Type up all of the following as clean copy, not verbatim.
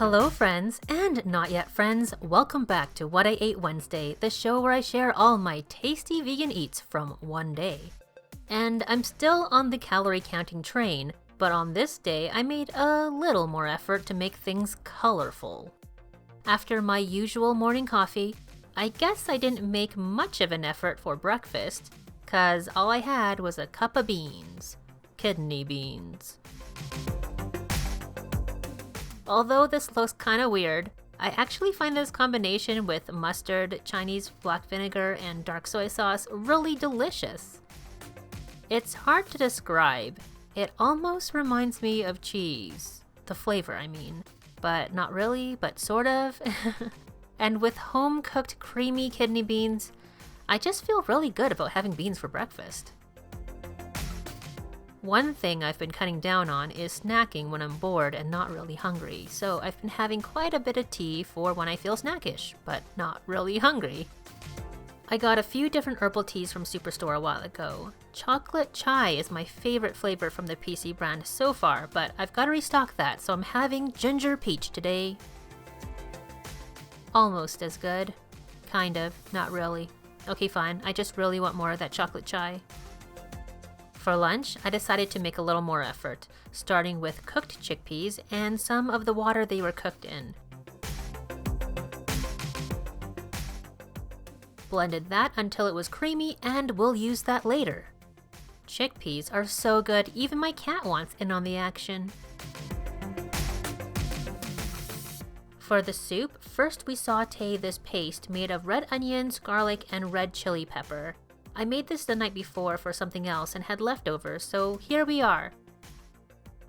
Hello friends, and not yet friends, welcome back to What I Ate Wednesday, the show where I share all my tasty vegan eats from one day. And I'm still on the calorie counting train, but on this day I made a little more effort to make things colorful. After my usual morning coffee, I guess I didn't make much of an effort for breakfast, cause all I had was a cup of beans. Kidney beans. Although this looks kinda weird, I actually find this combination with mustard, Chinese black vinegar, and dark soy sauce really delicious. It's hard to describe. It almost reminds me of cheese. The flavor, I mean. But not really, but sort of. And with home-cooked creamy kidney beans, I just feel really good about having beans for breakfast. One thing I've been cutting down on is snacking when I'm bored and not really hungry, so I've been having quite a bit of tea for when I feel snackish, but not really hungry. I got a few different herbal teas from Superstore a while ago. Chocolate chai is my favorite flavor from the PC brand so far, but I've got to restock that, so I'm having ginger peach today. Almost as good. Kind of, not really. Okay, fine, I just really want more of that chocolate chai. For lunch, I decided to make a little more effort, starting with cooked chickpeas and some of the water they were cooked in. Blended that until it was creamy, and we'll use that later. Chickpeas are so good, even my cat wants in on the action. For the soup, first we sauté this paste made of red onions, garlic, and red chili pepper. I made this the night before for something else and had leftovers, so here we are.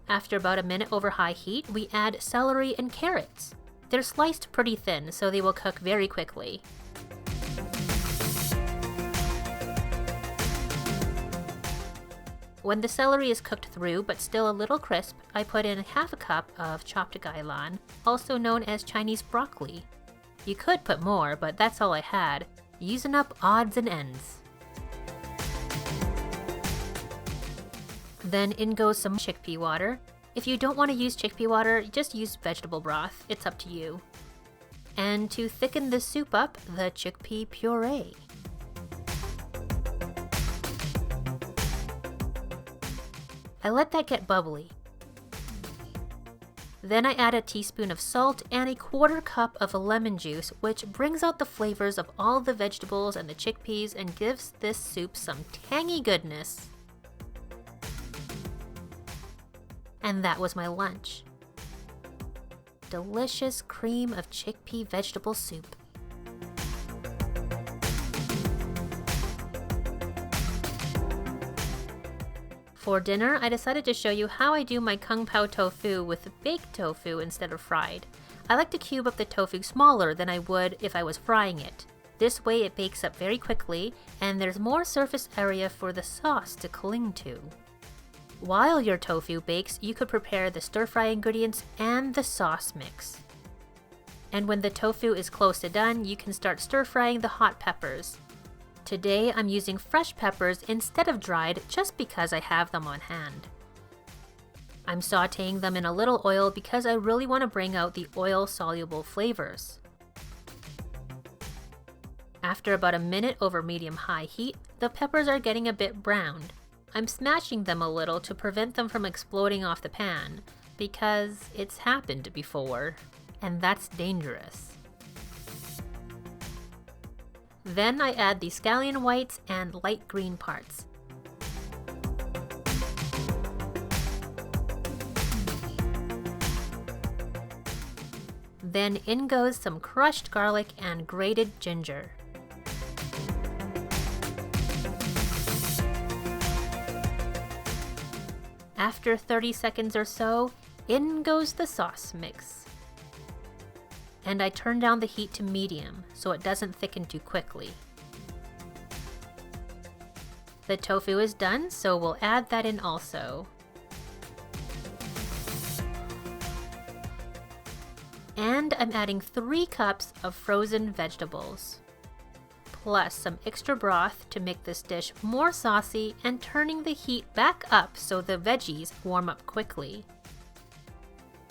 After about a minute over high heat, we add celery and carrots. They're sliced pretty thin, so they will cook very quickly. When the celery is cooked through but still a little crisp, I put in half a cup of chopped gailan, also known as Chinese broccoli. You could put more, but that's all I had, using up odds and ends. Then in goes some chickpea water. If you don't want to use chickpea water, just use vegetable broth. It's up to you. And to thicken the soup up, the chickpea puree. I let that get bubbly. Then I add a teaspoon of salt and a quarter cup of lemon juice, which brings out the flavors of all the vegetables and the chickpeas and gives this soup some tangy goodness. And that was my lunch. Delicious cream of chickpea vegetable soup. For dinner, I decided to show you how I do my kung pao tofu with baked tofu instead of fried. I like to cube up the tofu smaller than I would if I was frying it. This way it bakes up very quickly, and there's more surface area for the sauce to cling to. While your tofu bakes, you could prepare the stir-fry ingredients and the sauce mix. And when the tofu is close to done, you can start stir-frying the hot peppers. Today, I'm using fresh peppers instead of dried just because I have them on hand. I'm sautéing them in a little oil because I really want to bring out the oil-soluble flavors. After about a minute over medium-high heat, the peppers are getting a bit browned. I'm smashing them a little to prevent them from exploding off the pan, because it's happened before, and that's dangerous. Then I add the scallion whites and light green parts. Then in goes some crushed garlic and grated ginger. After 30 seconds or so, in goes the sauce mix. And I turn down the heat to medium so it doesn't thicken too quickly. The tofu is done, so we'll add that in also. And I'm adding 3 cups of frozen vegetables, plus some extra broth to make this dish more saucy and turning the heat back up so the veggies warm up quickly.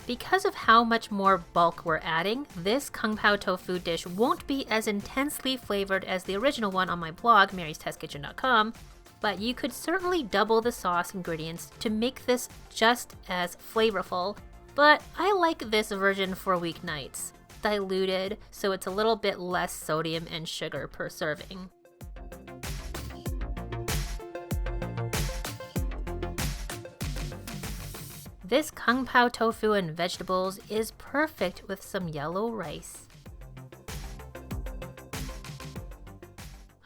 Because of how much more bulk we're adding, this Kung Pao tofu dish won't be as intensely flavored as the original one on my blog, marystestkitchen.com, but you could certainly double the sauce ingredients to make this just as flavorful. But I like this version for weeknights, diluted so it's a little bit less sodium and sugar per serving. This Kung Pao tofu and vegetables is perfect with some yellow rice.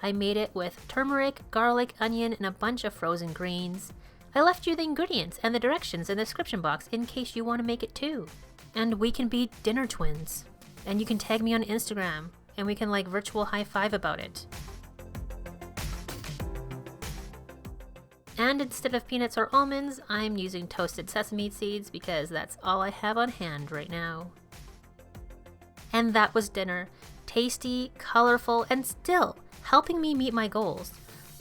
I made it with turmeric, garlic, onion, and a bunch of frozen greens. I left you the ingredients and the directions in the description box in case you want to make it too. And we can be dinner twins. And you can tag me on Instagram, and we can like virtual high five about it. And instead of peanuts or almonds, I'm using toasted sesame seeds because that's all I have on hand right now. And that was dinner. Tasty, colorful, and still helping me meet my goals.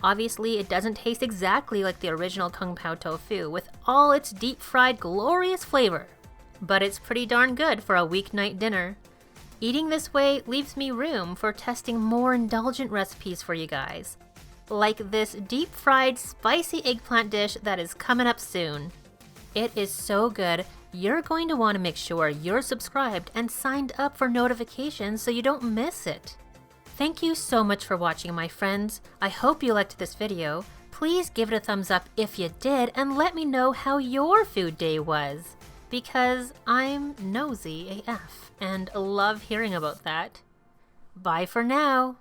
Obviously, it doesn't taste exactly like the original Kung Pao tofu with all its deep-fried, glorious flavor. But it's pretty darn good for a weeknight dinner. Eating this way leaves me room for testing more indulgent recipes for you guys, like this deep-fried spicy eggplant dish that is coming up soon. It is so good, you're going to want to make sure you're subscribed and signed up for notifications so you don't miss it. Thank you so much for watching, my friends. I hope you liked this video. Please give it a thumbs up if you did and let me know how your food day was, because I'm nosy AF and love hearing about that. Bye for now.